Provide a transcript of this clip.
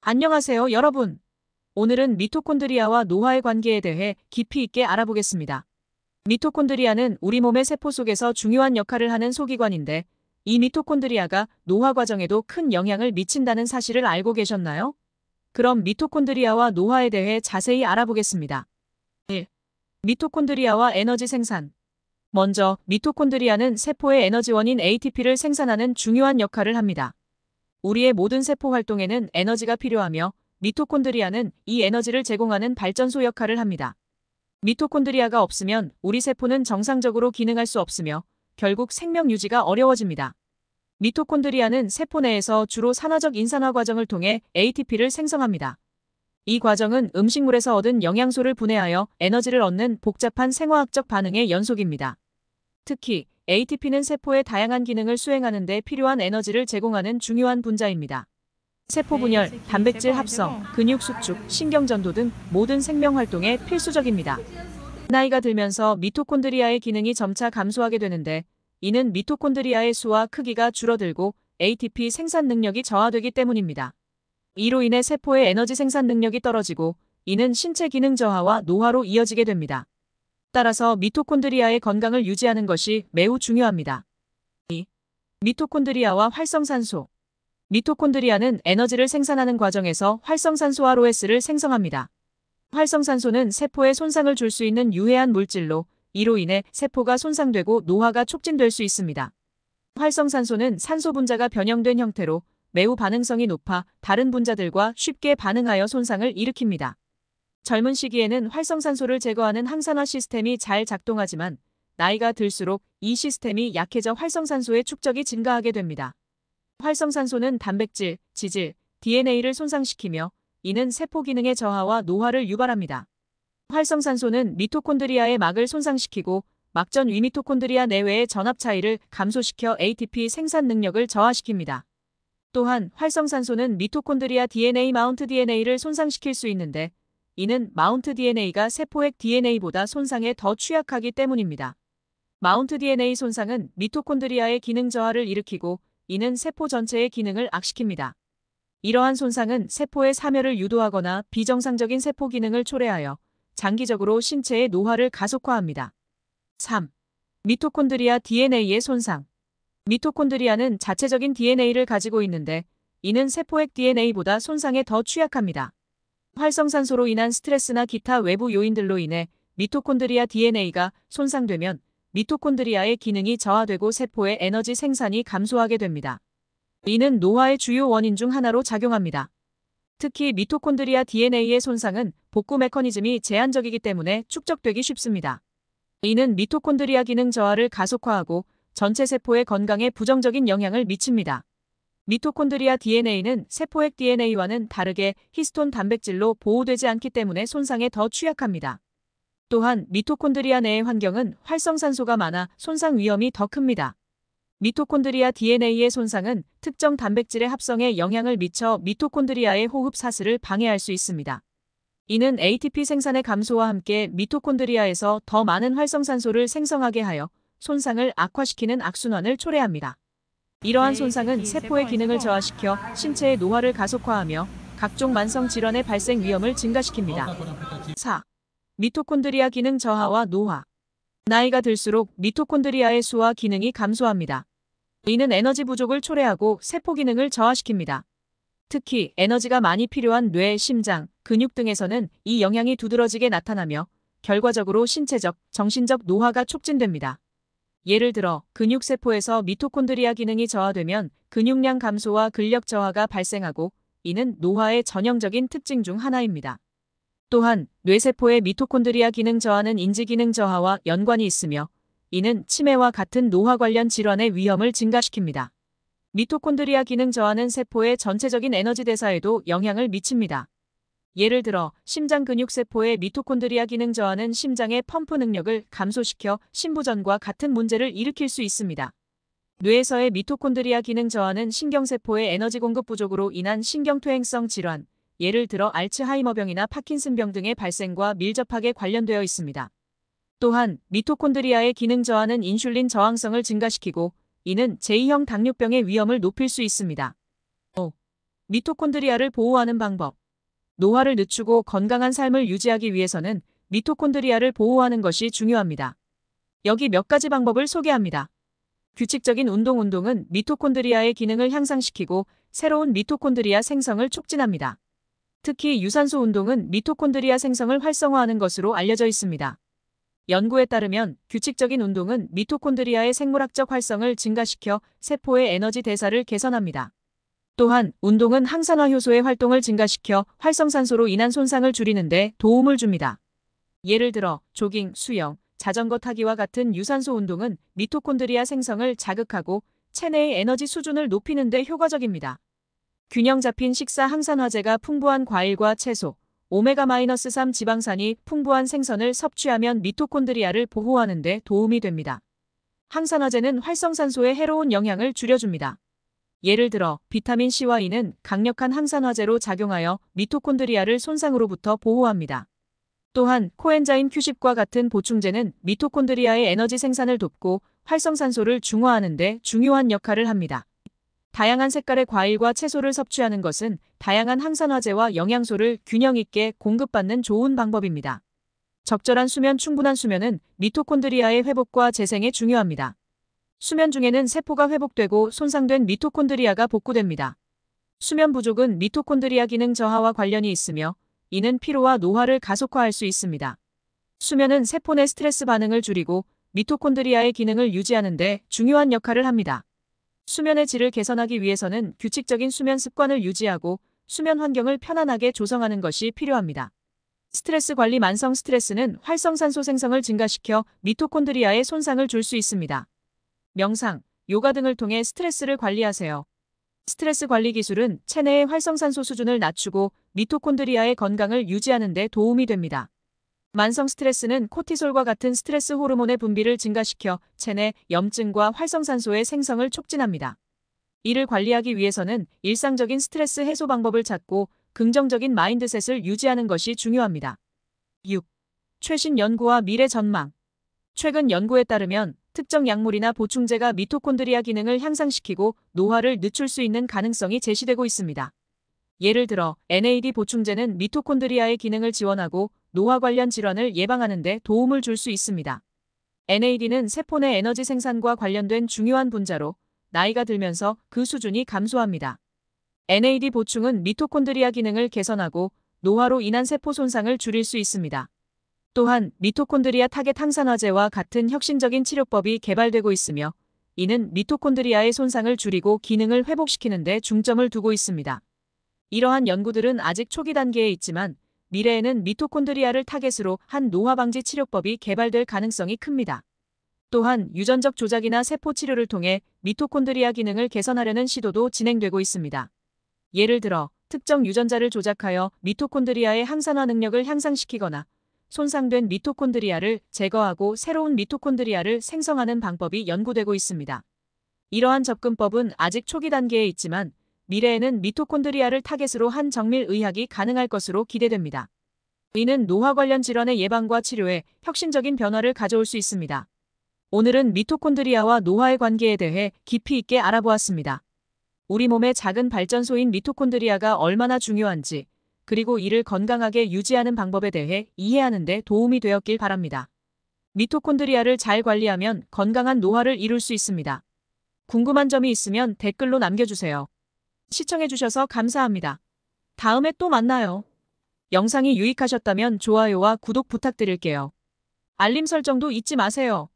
안녕하세요, 여러분. 오늘은 미토콘드리아와 노화의 관계에 대해 깊이 있게 알아보겠습니다. 미토콘드리아는 우리 몸의 세포 속에서 중요한 역할을 하는 소기관인데, 이 미토콘드리아가 노화 과정에도 큰 영향을 미친다는 사실을 알고 계셨나요? 그럼 미토콘드리아와 노화에 대해 자세히 알아보겠습니다. 1. 미토콘드리아와 에너지 생산. 먼저, 미토콘드리아는 세포의 에너지원인 ATP를 생산하는 중요한 역할을 합니다. 우리의 모든 세포 활동에는 에너지가 필요하며 미토콘드리아는 이 에너지를 제공하는 발전소 역할을 합니다. 미토콘드리아가 없으면 우리 세포는 정상적으로 기능할 수 없으며 결국 생명 유지가 어려워집니다. 미토콘드리아는 세포 내에서 주로 산화적 인산화 과정을 통해 ATP를 생성합니다. 이 과정은 음식물에서 얻은 영양소를 분해하여 에너지를 얻는 복잡한 생화학적 반응의 연속입니다. 특히 ATP는 세포의 다양한 기능을 수행하는 데 필요한 에너지를 제공하는 중요한 분자입니다. 세포 분열, 단백질 합성, 근육 수축, 신경 전도 등 모든 생명 활동에 필수적입니다. 나이가 들면서 미토콘드리아의 기능이 점차 감소하게 되는데, 이는 미토콘드리아의 수와 크기가 줄어들고 ATP 생산 능력이 저하되기 때문입니다. 이로 인해 세포의 에너지 생산 능력이 떨어지고, 이는 신체 기능 저하와 노화로 이어지게 됩니다. 따라서 미토콘드리아의 건강을 유지하는 것이 매우 중요합니다. 2. 미토콘드리아와 활성산소. 미토콘드리아는 에너지를 생산하는 과정에서 활성산소와 ROS를 생성합니다. 활성산소는 세포에 손상을 줄 수 있는 유해한 물질로, 이로 인해 세포가 손상되고 노화가 촉진될 수 있습니다. 활성산소는 산소 분자가 변형된 형태로 매우 반응성이 높아 다른 분자들과 쉽게 반응하여 손상을 일으킵니다. 젊은 시기에는 활성산소를 제거하는 항산화 시스템이 잘 작동하지만 나이가 들수록 이 시스템이 약해져 활성산소의 축적이 증가하게 됩니다. 활성산소는 단백질, 지질, DNA를 손상시키며 이는 세포 기능의 저하와 노화를 유발합니다. 활성산소는 미토콘드리아의 막을 손상시키고 막전 위미토콘드리아 내외의 전압 차이를 감소시켜 ATP 생산 능력을 저하시킵니다. 또한 활성산소는 미토콘드리아 DNA 마운트 DNA를 손상시킬 수 있는데 이는 마운트 DNA가 세포핵 DNA보다 손상에 더 취약하기 때문입니다. 마운트 DNA 손상은 미토콘드리아의 기능 저하를 일으키고 이는 세포 전체의 기능을 악시킵니다. 이러한 손상은 세포의 사멸을 유도하거나 비정상적인 세포 기능을 초래하여 장기적으로 신체의 노화를 가속화합니다. 3. 미토콘드리아 DNA의 손상. 미토콘드리아는 자체적인 DNA를 가지고 있는데 이는 세포핵 DNA보다 손상에 더 취약합니다. 활성산소로 인한 스트레스나 기타 외부 요인들로 인해 미토콘드리아 DNA가 손상되면 미토콘드리아의 기능이 저하되고 세포의 에너지 생산이 감소하게 됩니다. 이는 노화의 주요 원인 중 하나로 작용합니다. 특히 미토콘드리아 DNA의 손상은 복구 메커니즘이 제한적이기 때문에 축적되기 쉽습니다. 이는 미토콘드리아 기능 저하를 가속화하고 전체 세포의 건강에 부정적인 영향을 미칩니다. 미토콘드리아 DNA는 세포핵 DNA와는 다르게 히스톤 단백질로 보호되지 않기 때문에 손상에 더 취약합니다. 또한 미토콘드리아 내의 환경은 활성산소가 많아 손상 위험이 더 큽니다. 미토콘드리아 DNA의 손상은 특정 단백질의 합성에 영향을 미쳐 미토콘드리아의 호흡 사슬을 방해할 수 있습니다. 이는 ATP 생산의 감소와 함께 미토콘드리아에서 더 많은 활성산소를 생성하게 하여 손상을 악화시키는 악순환을 초래합니다. 이러한 손상은 세포의 기능을 저하시켜 신체의 노화를 가속화하며 각종 만성 질환의 발생 위험을 증가시킵니다. 4. 미토콘드리아 기능 저하와 노화. 나이가 들수록 미토콘드리아의 수와 기능이 감소합니다. 이는 에너지 부족을 초래하고 세포 기능을 저하시킵니다. 특히 에너지가 많이 필요한 뇌, 심장, 근육 등에서는 이 영향이 두드러지게 나타나며 결과적으로 신체적, 정신적 노화가 촉진됩니다. 예를 들어 근육세포에서 미토콘드리아 기능이 저하되면 근육량 감소와 근력 저하가 발생하고 이는 노화의 전형적인 특징 중 하나입니다. 또한 뇌세포의 미토콘드리아 기능 저하는 인지 기능 저하와 연관이 있으며 이는 치매와 같은 노화 관련 질환의 위험을 증가시킵니다. 미토콘드리아 기능 저하는 세포의 전체적인 에너지 대사에도 영향을 미칩니다. 예를 들어 심장 근육세포의 미토콘드리아 기능 저하는 심장의 펌프 능력을 감소시켜 심부전과 같은 문제를 일으킬 수 있습니다. 뇌에서의 미토콘드리아 기능 저하는 신경세포의 에너지 공급 부족으로 인한 신경퇴행성 질환, 예를 들어 알츠하이머병이나 파킨슨병 등의 발생과 밀접하게 관련되어 있습니다. 또한 미토콘드리아의 기능 저하는 인슐린 저항성을 증가시키고 이는 제2형 당뇨병의 위험을 높일 수 있습니다. 5. 미토콘드리아를 보호하는 방법. 노화를 늦추고 건강한 삶을 유지하기 위해서는 미토콘드리아를 보호하는 것이 중요합니다. 여기 몇 가지 방법을 소개합니다. 규칙적인 운동은 미토콘드리아의 기능을 향상시키고 새로운 미토콘드리아 생성을 촉진합니다. 특히 유산소 운동은 미토콘드리아 생성을 활성화하는 것으로 알려져 있습니다. 연구에 따르면 규칙적인 운동은 미토콘드리아의 생물학적 활성을 증가시켜 세포의 에너지 대사를 개선합니다. 또한 운동은 항산화 효소의 활동을 증가시켜 활성산소로 인한 손상을 줄이는 데 도움을 줍니다. 예를 들어 조깅, 수영, 자전거 타기와 같은 유산소 운동은 미토콘드리아 생성을 자극하고 체내의 에너지 수준을 높이는 데 효과적입니다. 균형 잡힌 식사. 항산화제가 풍부한 과일과 채소, 오메가-3 지방산이 풍부한 생선을 섭취하면 미토콘드리아를 보호하는 데 도움이 됩니다. 항산화제는 활성산소의 해로운 영향을 줄여줍니다. 예를 들어 비타민 C와 E는 강력한 항산화제로 작용하여 미토콘드리아를 손상으로부터 보호합니다. 또한 코엔자임 Q10과 같은 보충제는 미토콘드리아의 에너지 생산을 돕고 활성산소를 중화하는 데 중요한 역할을 합니다. 다양한 색깔의 과일과 채소를 섭취하는 것은 다양한 항산화제와 영양소를 균형 있게 공급받는 좋은 방법입니다. 적절한 수면. 충분한 수면은 미토콘드리아의 회복과 재생에 중요합니다. 수면 중에는 세포가 회복되고 손상된 미토콘드리아가 복구됩니다. 수면 부족은 미토콘드리아 기능 저하와 관련이 있으며 이는 피로와 노화를 가속화할 수 있습니다. 수면은 세포 내 스트레스 반응을 줄이고 미토콘드리아의 기능을 유지하는 데 중요한 역할을 합니다. 수면의 질을 개선하기 위해서는 규칙적인 수면 습관을 유지하고 수면 환경을 편안하게 조성하는 것이 필요합니다. 스트레스 관리. 만성 스트레스는 활성산소 생성을 증가시켜 미토콘드리아에 손상을 줄 수 있습니다. 명상, 요가 등을 통해 스트레스를 관리하세요. 스트레스 관리 기술은 체내의 활성산소 수준을 낮추고 미토콘드리아의 건강을 유지하는 데 도움이 됩니다. 만성 스트레스는 코티솔과 같은 스트레스 호르몬의 분비를 증가시켜 체내 염증과 활성산소의 생성을 촉진합니다. 이를 관리하기 위해서는 일상적인 스트레스 해소 방법을 찾고 긍정적인 마인드셋을 유지하는 것이 중요합니다. 6. 최신 연구와 미래 전망. 최근 연구에 따르면 특정 약물이나 보충제가 미토콘드리아 기능을 향상시키고 노화를 늦출 수 있는 가능성이 제시되고 있습니다. 예를 들어 NAD 보충제는 미토콘드리아의 기능을 지원하고 노화 관련 질환을 예방하는 데 도움을 줄 수 있습니다. NAD는 세포 내 에너지 생산과 관련된 중요한 분자로 나이가 들면서 그 수준이 감소합니다. NAD 보충은 미토콘드리아 기능을 개선하고 노화로 인한 세포 손상을 줄일 수 있습니다. 또한 미토콘드리아 타겟 항산화제와 같은 혁신적인 치료법이 개발되고 있으며 이는 미토콘드리아의 손상을 줄이고 기능을 회복시키는 데 중점을 두고 있습니다. 이러한 연구들은 아직 초기 단계에 있지만 미래에는 미토콘드리아를 타겟으로 한 노화 방지 치료법이 개발될 가능성이 큽니다. 또한 유전적 조작이나 세포 치료를 통해 미토콘드리아 기능을 개선하려는 시도도 진행되고 있습니다. 예를 들어 특정 유전자를 조작하여 미토콘드리아의 항산화 능력을 향상시키거나 손상된 미토콘드리아를 제거하고 새로운 미토콘드리아를 생성하는 방법이 연구되고 있습니다. 이러한 접근법은 아직 초기 단계에 있지만 미래에는 미토콘드리아를 타겟으로 한 정밀 의학이 가능할 것으로 기대됩니다. 이는 노화 관련 질환의 예방과 치료에 혁신적인 변화를 가져올 수 있습니다. 오늘은 미토콘드리아와 노화의 관계에 대해 깊이 있게 알아보았습니다. 우리 몸의 작은 발전소인 미토콘드리아가 얼마나 중요한지, 그리고 이를 건강하게 유지하는 방법에 대해 이해하는 데 도움이 되었길 바랍니다. 미토콘드리아를 잘 관리하면 건강한 노화를 이룰 수 있습니다. 궁금한 점이 있으면 댓글로 남겨주세요. 시청해주셔서 감사합니다. 다음에 또 만나요. 영상이 유익하셨다면 좋아요와 구독 부탁드릴게요. 알림 설정도 잊지 마세요.